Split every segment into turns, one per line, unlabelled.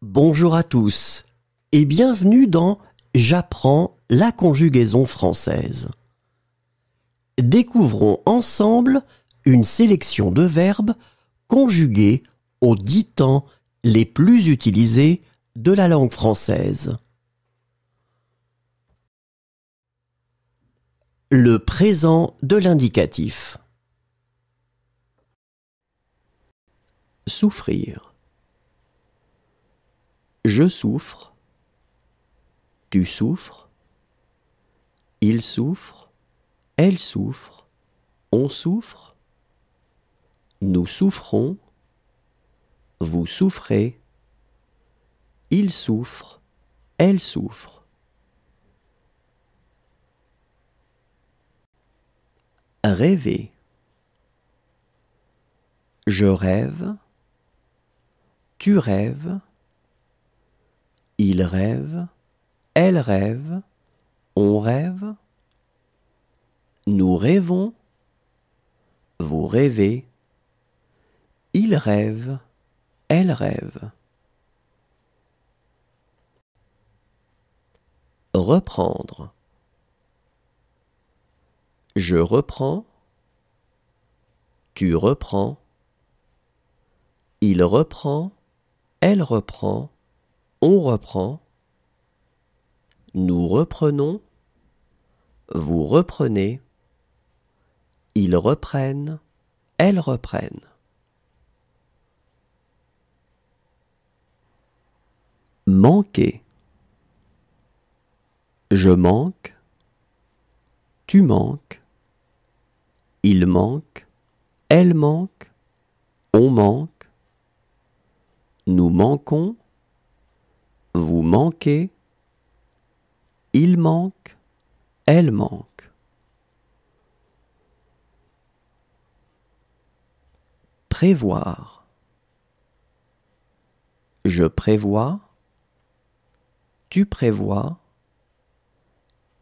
Bonjour à tous et bienvenue dans J'apprends la conjugaison française. Découvrons ensemble une sélection de verbes conjugués aux 10 temps les plus utilisés de la langue française. Le présent de l'indicatif. Souffrir. Je souffre. Tu souffres. Il souffre. Elle souffre. On souffre. Nous souffrons. Vous souffrez. Il souffre. Elle souffre. Rêver. Je rêve. Tu rêves. Il rêve. Elle rêve. On rêve. Nous rêvons. Vous rêvez. Il rêve. Elle rêve. Reprendre. Je reprends. Tu reprends. Il reprend. Elle reprend. On reprend. Nous reprenons. Vous reprenez. Ils reprennent. Elles reprennent. Manquer. Je manque. Tu manques. Il manque. Elle manque. On manque. Nous manquons. Vous manquez. Il manque. Elle manque. Prévoir. Je prévois. Tu prévois.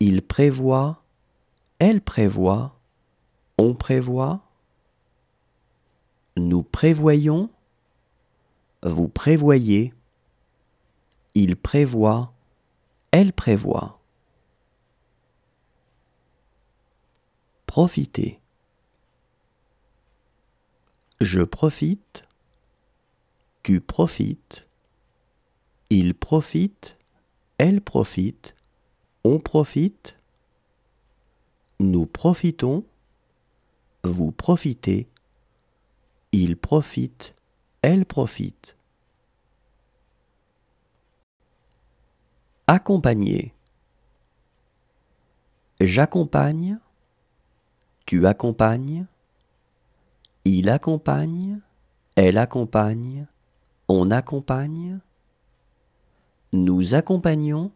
Il prévoit. Elle prévoit. On prévoit. Nous prévoyons. Vous prévoyez. Il prévoit. Elle prévoit. Profiter. Je profite. Tu profites. Il profite. Elle profite. On profite. Nous profitons. Vous profitez. Il profite. Elle profite. Accompagner. J'accompagne. Tu accompagnes. Il accompagne. Elle accompagne. On accompagne. Nous accompagnons.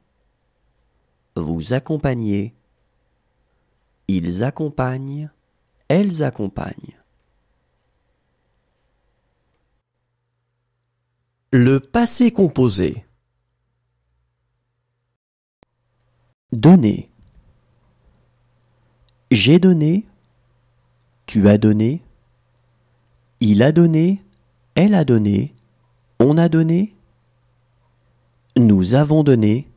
Vous accompagnez. Ils accompagnent. Elles accompagnent. Le passé composé. Donner. J'ai donné. Tu as donné. Il a donné. Elle a donné. On a donné. Nous avons donné.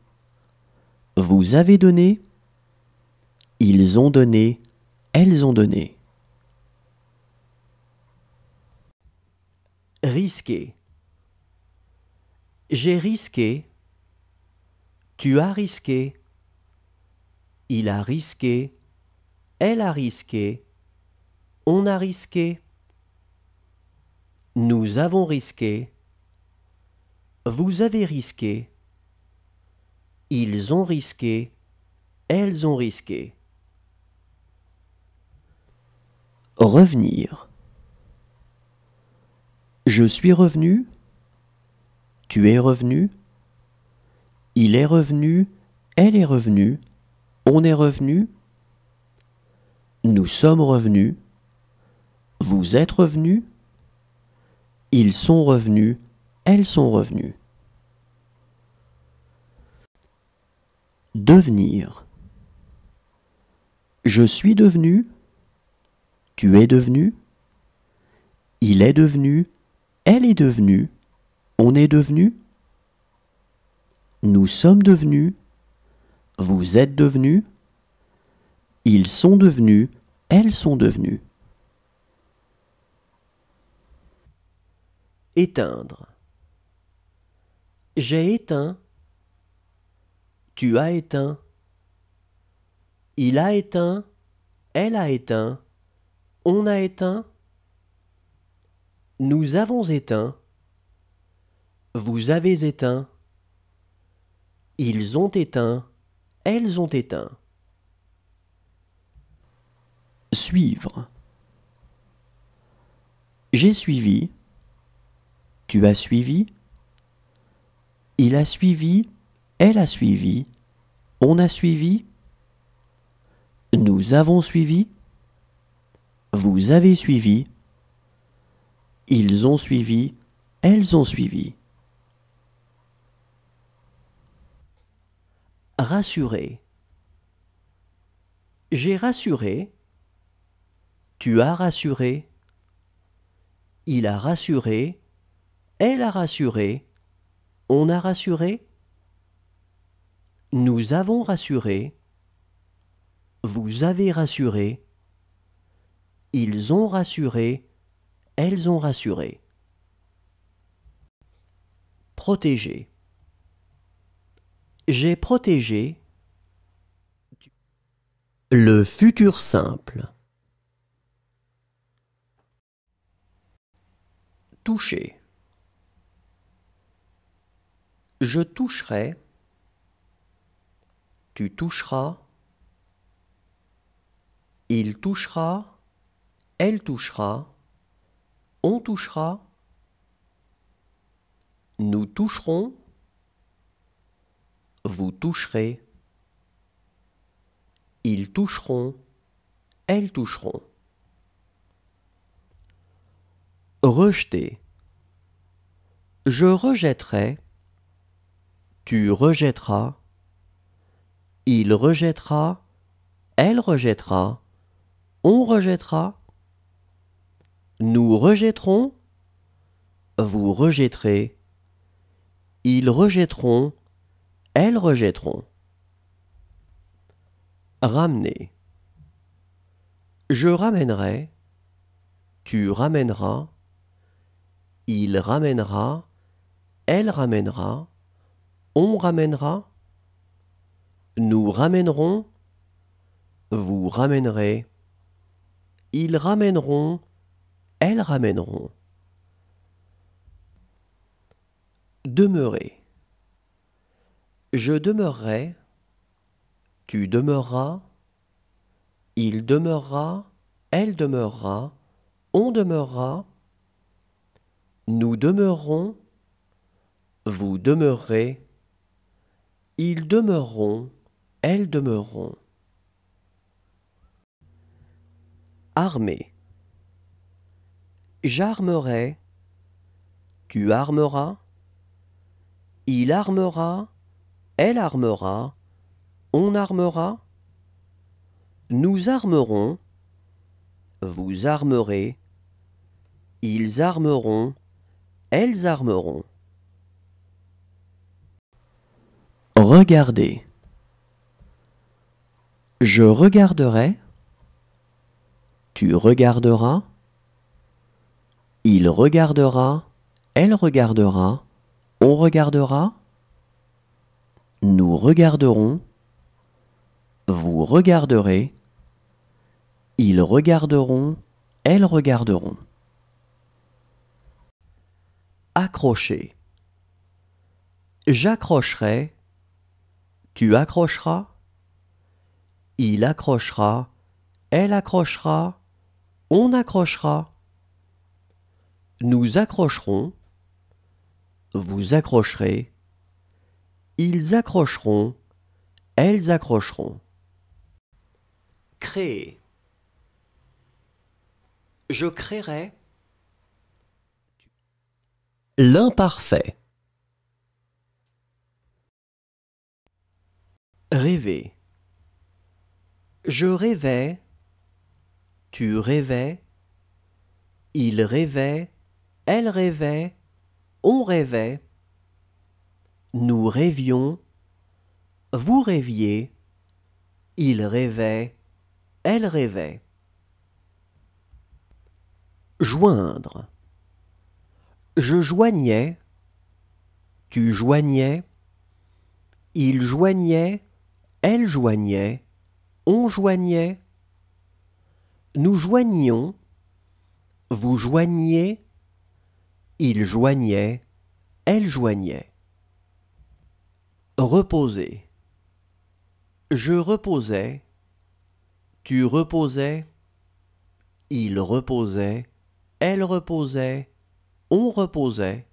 Vous avez donné. Ils ont donné. Elles ont donné. Risquer. J'ai risqué. Tu as risqué. Il a risqué. Elle a risqué. On a risqué. Nous avons risqué. Vous avez risqué. Ils ont risqué. Elles ont risqué. Revenir. Je suis revenu. Tu es revenu. Il est revenu. Elle est revenue. On est revenu. Nous sommes revenus. Vous êtes revenus. Ils sont revenus. Elles sont revenues. Devenir. Je suis devenu. Tu es devenu. Il est devenu. Elle est devenue. On est devenu. Nous sommes devenus. Vous êtes devenus. Ils sont devenus. Elles sont devenues. Éteindre. J'ai éteint. Tu as éteint. Il a éteint. Elle a éteint. On a éteint. Nous avons éteint. Vous avez éteint. Ils ont éteint. Elles ont éteint. Suivre. J'ai suivi. Tu as suivi. Il a suivi. Elle a suivi. On a suivi. Nous avons suivi. Vous avez suivi. Ils ont suivi. Elles ont suivi. Rassurer. J'ai rassuré. Tu as rassuré. Il a rassuré. Elle a rassuré. On a rassuré. Nous avons rassuré. Vous avez rassuré. Ils ont rassuré. Elles ont rassuré. Protéger. J'ai protégé. Le futur simple. Toucher. Je toucherai. Tu toucheras. Il touchera. Elle touchera. On touchera. Nous toucherons. Vous toucherez. Ils toucheront. Elles toucheront. Rejeter. Je rejetterai. Tu rejetteras. Il rejettera. Elle rejettera. On rejettera. Nous rejetterons. Vous rejetterez. Ils rejetteront. Elles rejetteront. Ramener. Je ramènerai. Tu ramèneras. Il ramènera. Elle ramènera. On ramènera. Nous ramènerons. Vous ramènerez. Ils ramèneront. Elles ramèneront. Demeurer. Je demeurerai. Tu demeureras. Il demeurera. Elle demeurera. On demeurera. Nous demeurerons. Vous demeurerez. Ils demeureront. Elles demeureront. Armer. J'armerai. Tu armeras. Il armera. Elle armera. On armera. Nous armerons. Vous armerez. Ils armeront. Elles armeront. Regardez. Je regarderai. Tu regarderas. Il regardera. Elle regardera. On regardera. Nous regarderons. Vous regarderez. Ils regarderont. Elles regarderont. Accrocher. J'accrocherai. Tu accrocheras. Il accrochera. Elle accrochera. On accrochera. Nous accrocherons. Vous accrocherez. Ils accrocheront. Elles accrocheront. Créer. Je créerai. L'imparfait. Rêver. Je rêvais. Tu rêvais. Il rêvait. Elle rêvait. On rêvait. Nous rêvions, vous rêviez, il rêvait, elle rêvait. Joindre. Je joignais, tu joignais, il joignait, elle joignait, on joignait. Nous joignions, vous joigniez, il joignait, elle joignait. Reposer. Je reposais, tu reposais, il reposait, elle reposait, on reposait.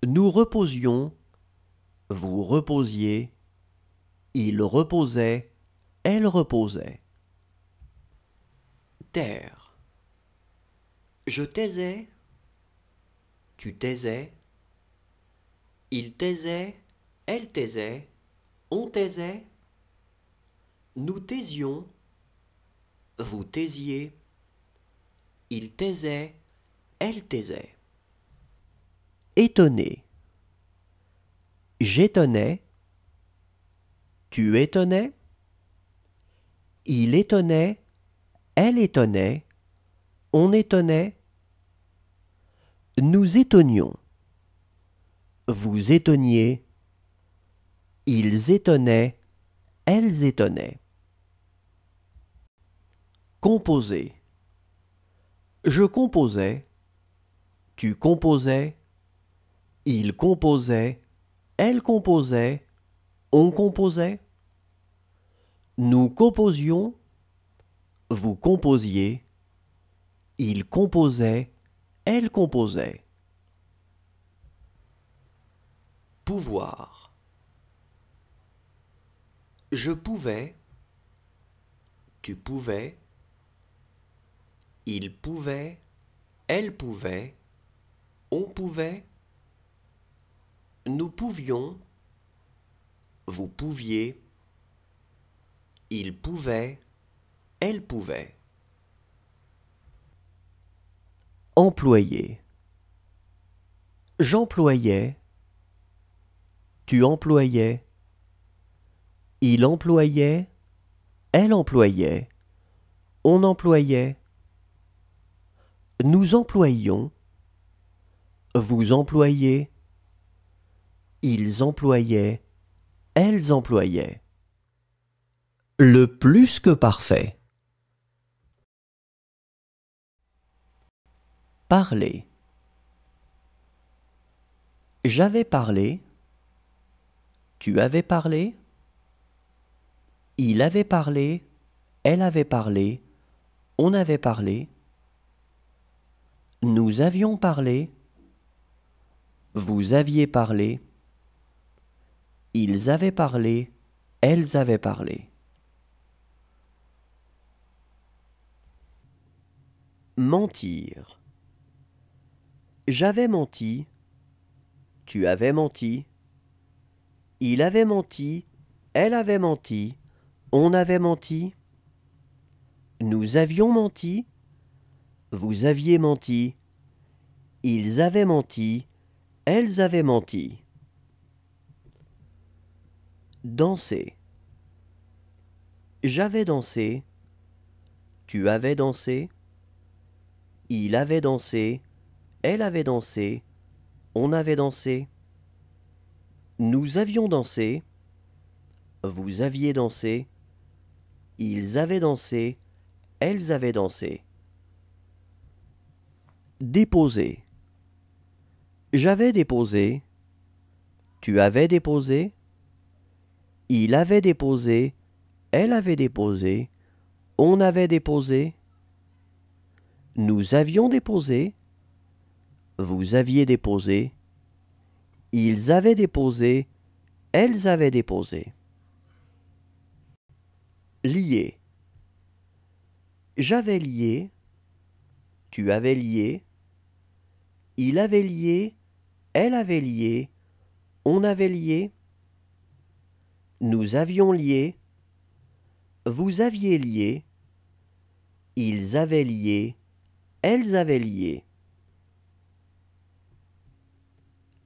Nous reposions, vous reposiez, il reposait, elle reposait. Taire. Je taisais, tu taisais, il taisait, elle taisait, on taisait. Nous taisions, vous taisiez, il taisait, elle taisait. Étonné. J'étonnais, tu étonnais, il étonnait, elle étonnait, on étonnait. Nous étonnions, vous étonniez, ils étonnaient, elles étonnaient. Composer. Je composais, tu composais, il composait, elle composait, on composait. Nous composions, vous composiez, il composait, elle composait. Pouvoir. Je pouvais, tu pouvais, il pouvait, elle pouvait, on pouvait. Nous pouvions, vous pouviez, il pouvait, elle pouvait. Employer. J'employais, tu employais, il employait, elle employait, on employait. Nous employions, vous employiez, ils employaient, elles employaient. Le plus que parfait. Parler. J'avais parlé, tu avais parlé, il avait parlé, elle avait parlé, on avait parlé. Nous avions parlé, vous aviez parlé, ils avaient parlé, elles avaient parlé. Mentir. J'avais menti, tu avais menti, il avait menti, elle avait menti, on avait menti. Nous avions menti, vous aviez menti, ils avaient menti, elles avaient menti. Danser. J'avais dansé, tu avais dansé, il avait dansé, elle avait dansé, on avait dansé. Nous avions dansé, vous aviez dansé, ils avaient dansé, elles avaient dansé. Déposer. J'avais déposé, tu avais déposé, il avait déposé, elle avait déposé, on avait déposé. Nous avions déposé, vous aviez déposé, ils avaient déposé, elles avaient déposé. Lier. J'avais lié, tu avais lié, il avait lié, elle avait lié, on avait lié. Nous avions lié, vous aviez lié, ils avaient lié, elles avaient lié.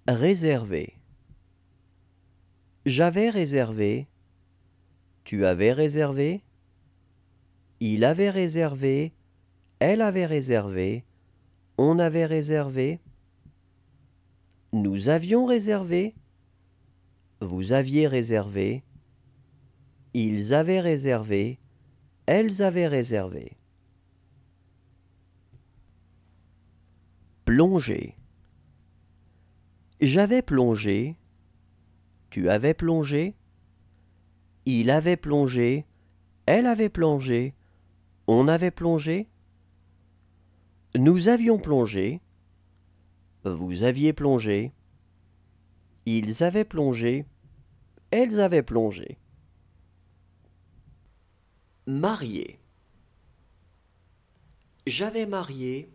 Réserver. J'avais réservé. Tu avais réservé. Il avait réservé. Elle avait réservé. On avait réservé. Nous avions réservé. Vous aviez réservé. Ils avaient réservé. Elles avaient réservé. Plonger. J'avais plongé. Tu avais plongé. Il avait plongé. Elle avait plongé. On avait plongé. Nous avions plongé. Vous aviez plongé. Ils avaient plongé. Elles avaient plongé. Marié. J'avais marié.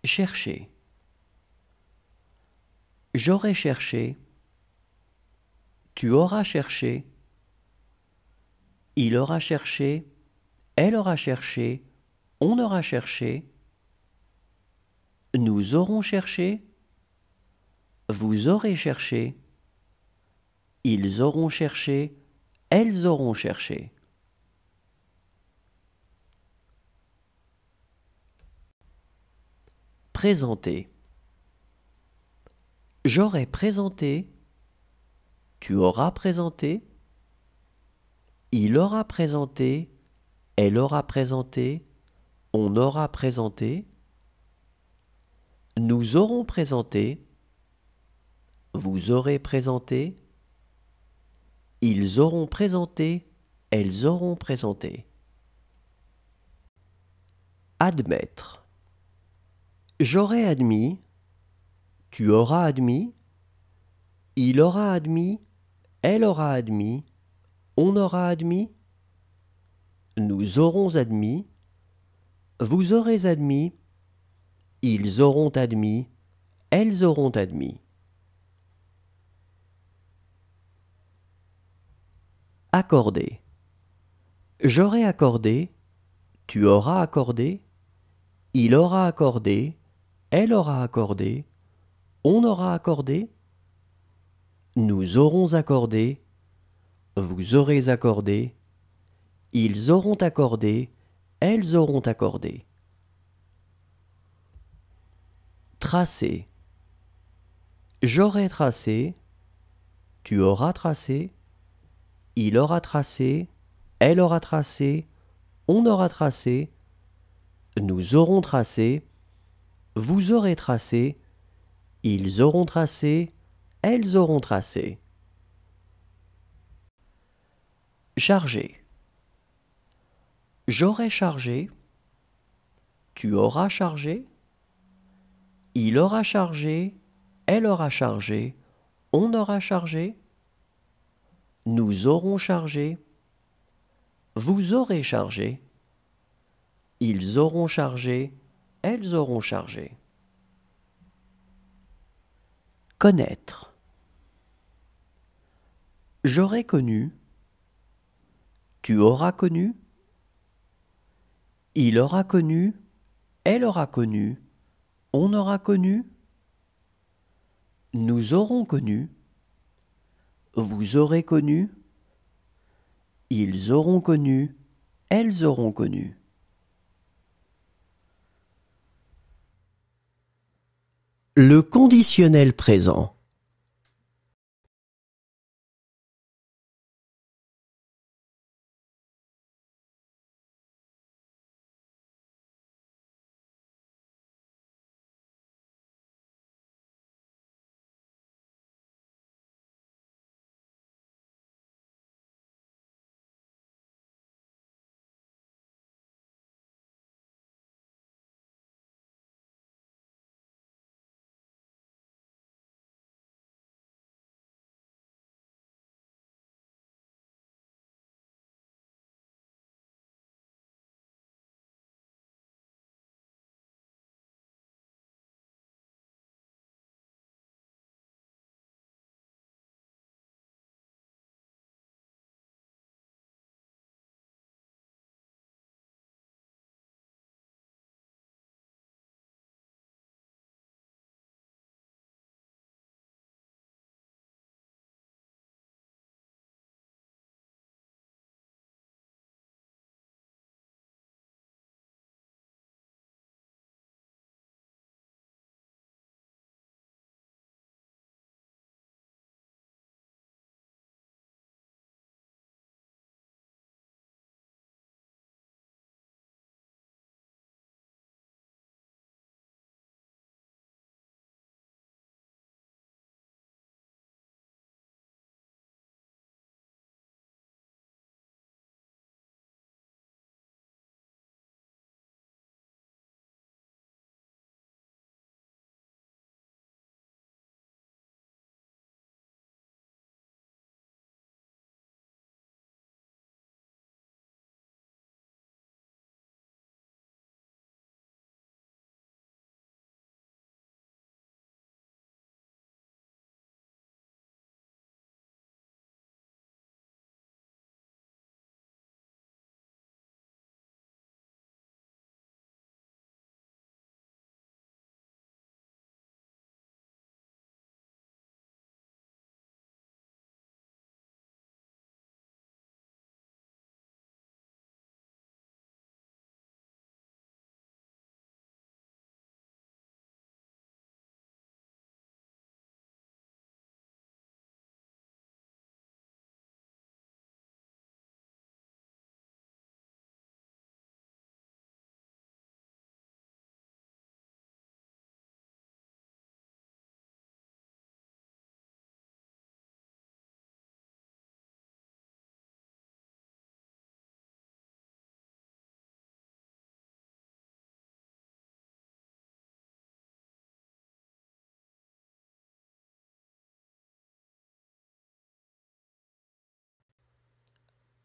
Chercher. J'aurais cherché. Tu auras cherché. Il aura cherché. Elle aura cherché. On aura cherché. Nous aurons cherché. Vous aurez cherché. Ils auront cherché. Elles auront cherché. Présenter. J'aurais présenté. Tu auras présenté. Il aura présenté. Elle aura présenté. On aura présenté. Nous aurons présenté. Vous aurez présenté. Ils auront présenté. Elles auront présenté. Admettre. J'aurais admis. Tu auras admis. Il aura admis. Elle aura admis. On aura admis. Nous aurons admis. Vous aurez admis. Ils auront admis. Elles auront admis. Accorder. J'aurai accordé. Tu auras accordé. Il aura accordé. Elle aura accordé. On aura accordé. Nous aurons accordé. Vous aurez accordé. Ils auront accordé. Elles auront accordé. Tracer. J'aurai tracé. Tu auras tracé. Il aura tracé. Elle aura tracé. On aura tracé. Nous aurons tracé. Vous aurez tracé. Ils auront tracé. Elles auront tracé. Charger. J'aurai chargé. Tu auras chargé. Il aura chargé. Elle aura chargé. On aura chargé. Nous aurons chargé. Vous aurez chargé. Ils auront chargé. Elles auront chargé. Connaître. J'aurai connu. Tu auras connu. Il aura connu. Elle aura connu. On aura connu. Nous aurons connu. Vous aurez connu. Ils auront connu. Elles auront connu. Le conditionnel présent.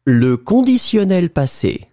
Le conditionnel passé.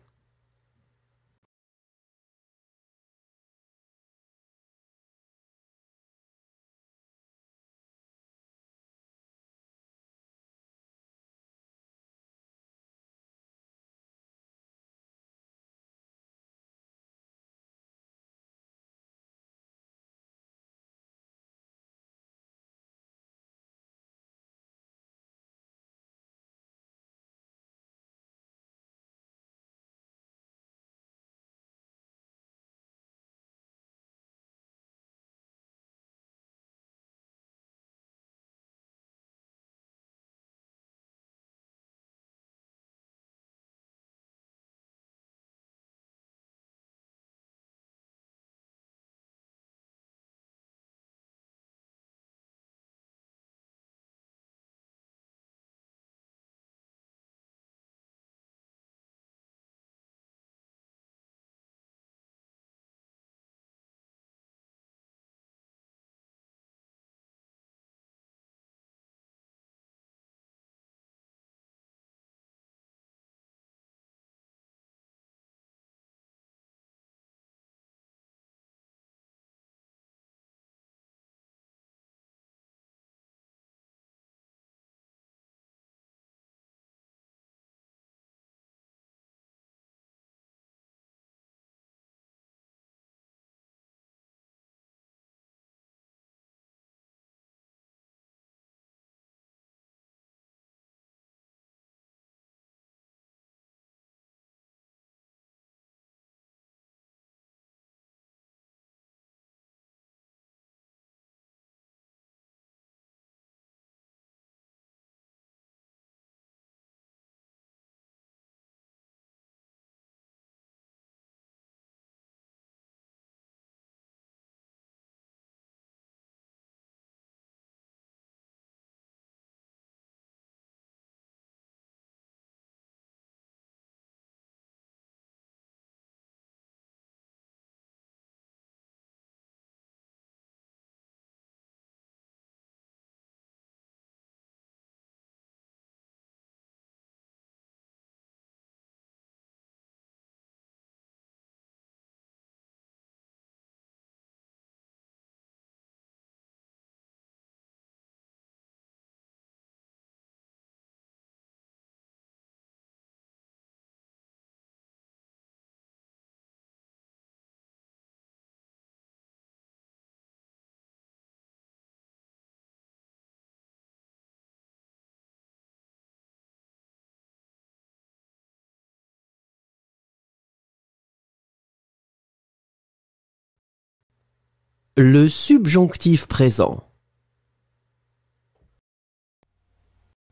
Le subjonctif présent.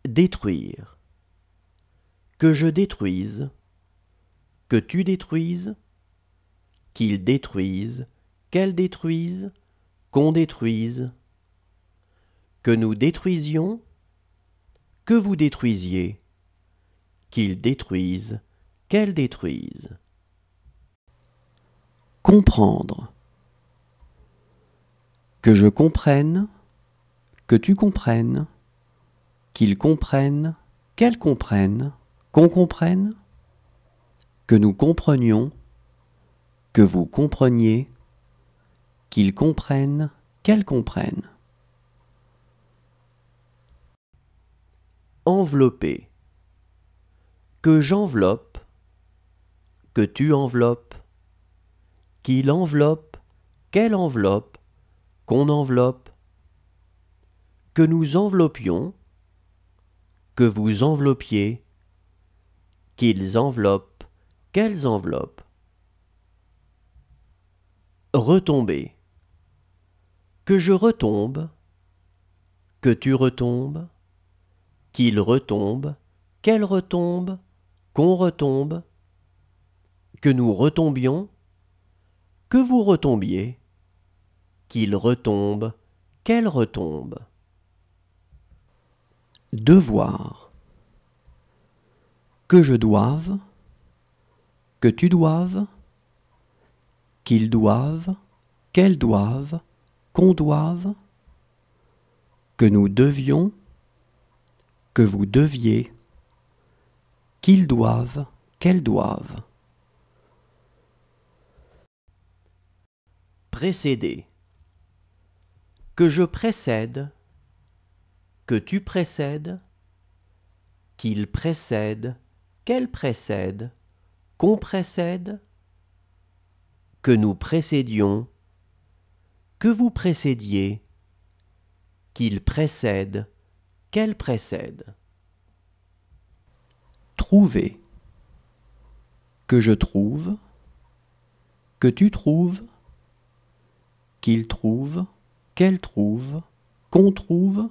Détruire. Que je détruise. Que tu détruises. Qu'il détruise. Qu'elle détruise. Qu'on détruise. Que nous détruisions. Que vous détruisiez. Qu'il détruise. Qu'elle détruise. Comprendre. Que je comprenne. Que tu comprennes. Qu'ils comprennent. Qu'elles comprennent. Qu'on comprenne. Que nous comprenions. Que vous compreniez. Qu'ils comprennent. Qu'elles comprennent. Envelopper. Que j'enveloppe. Que tu enveloppes. Qu'il enveloppe. Qu'elle enveloppe. Qu'on enveloppe. Que nous enveloppions. Que vous enveloppiez. Qu'ils enveloppent. Qu'elles enveloppent. Retomber. Que je retombe. Que tu retombes. Qu'il retombe. Qu'elle retombe. Qu'on retombe. Que nous retombions. Que vous retombiez. Qu'il retombe. Qu'elle retombe. Devoir. Que je doive. Que tu doives. Qu'ils doivent. Qu'elles doivent. Qu'on doive. Que nous devions. Que vous deviez. qu'ils doivent, qu'elles doivent. Précéder. Que je précède, que tu précèdes, qu'il précède, qu'elle précède, qu'on précède, que nous précédions, que vous précédiez, qu'il précède, qu'elle précède. Trouver. Que je trouve, que tu trouves, qu'il trouve, qu'elle trouve, qu'on trouve,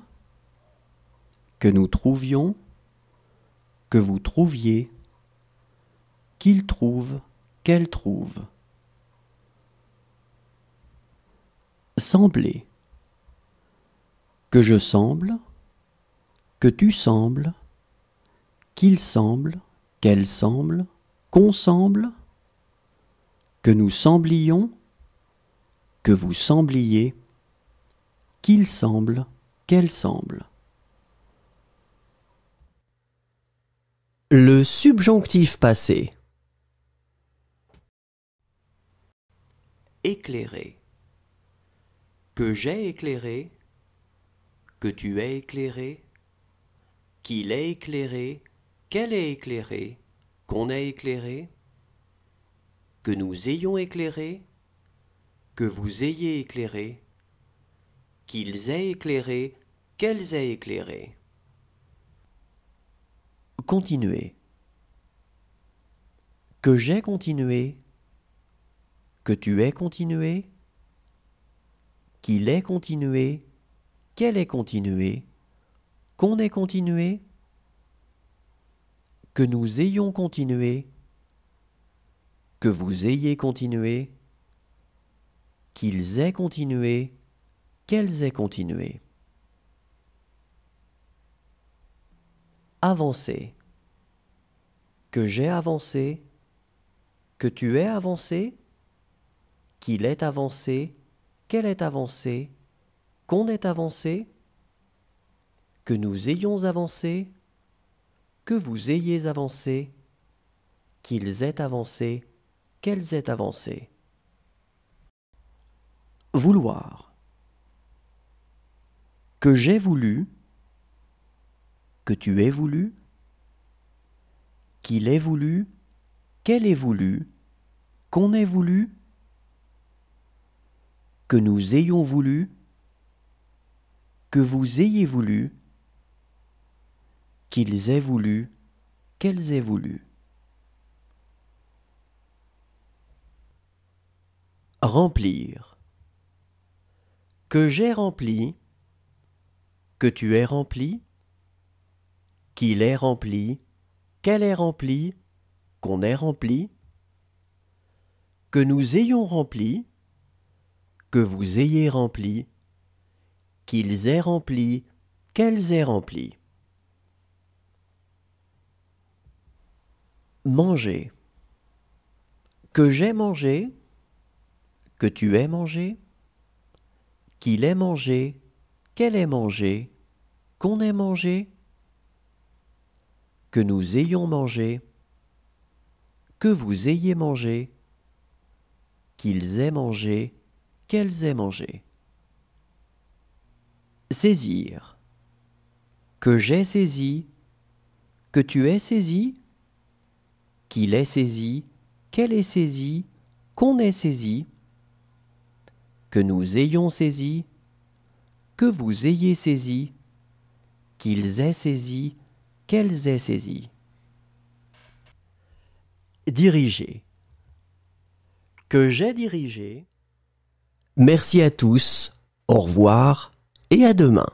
que nous trouvions, que vous trouviez, qu'il trouve, qu'elle trouve. Sembler. Que je semble, que tu sembles, qu'il semble, qu'elle semble, qu'on semble, que nous semblions, que vous sembliez, qu'il semble, qu'elle semble. Le subjonctif passé. Éclairer. Que j'ai éclairé, que tu es éclairé, qu'il est éclairé, qu'elle est éclairée, qu'on est éclairé, que nous ayons éclairé, que vous ayez éclairé, qu'ils aient éclairé, qu'elles aient éclairé. Continuer. Que j'ai continué, que tu aies continué, qu'il ait continué, qu'elle ait continué, qu'on ait continué, que nous ayons continué, que vous ayez continué, qu'ils aient continué, qu'elles aient continué. Avancer. Que j'ai avancé, que tu aies avancé, qu'il ait avancé, qu'elle ait avancé, qu'on ait avancé, que nous ayons avancé, que vous ayez avancé, qu'ils aient avancé, qu'elles aient avancé. Vouloir. Que j'ai voulu, que tu aies voulu, qu'il ait voulu, qu'elle ait voulu, qu'on ait voulu, que nous ayons voulu, que vous ayez voulu, qu'ils aient voulu, qu'elles aient voulu. Remplir. Que j'ai rempli, que tu aies rempli, qu'il ait rempli, qu'elle ait rempli, qu'on ait rempli, que nous ayons rempli, que vous ayez rempli, qu'ils aient rempli, qu'elles aient rempli. Manger. Que j'ai mangé, que tu aies mangé, qu'il ait mangé, qu'elle ait mangé, qu'on ait mangé, que nous ayons mangé, que vous ayez mangé, qu'ils aient mangé, qu'elles aient mangé. Saisir. Que j'ai saisi, que tu aies saisi, qu'il ait saisi, qu'elle ait saisi, qu'on ait saisi, que nous ayons saisi, que vous ayez saisi, qu'ils aient saisi, qu'elles aient saisi. Diriger. Que j'ai dirigé. Merci à tous, au revoir et à demain.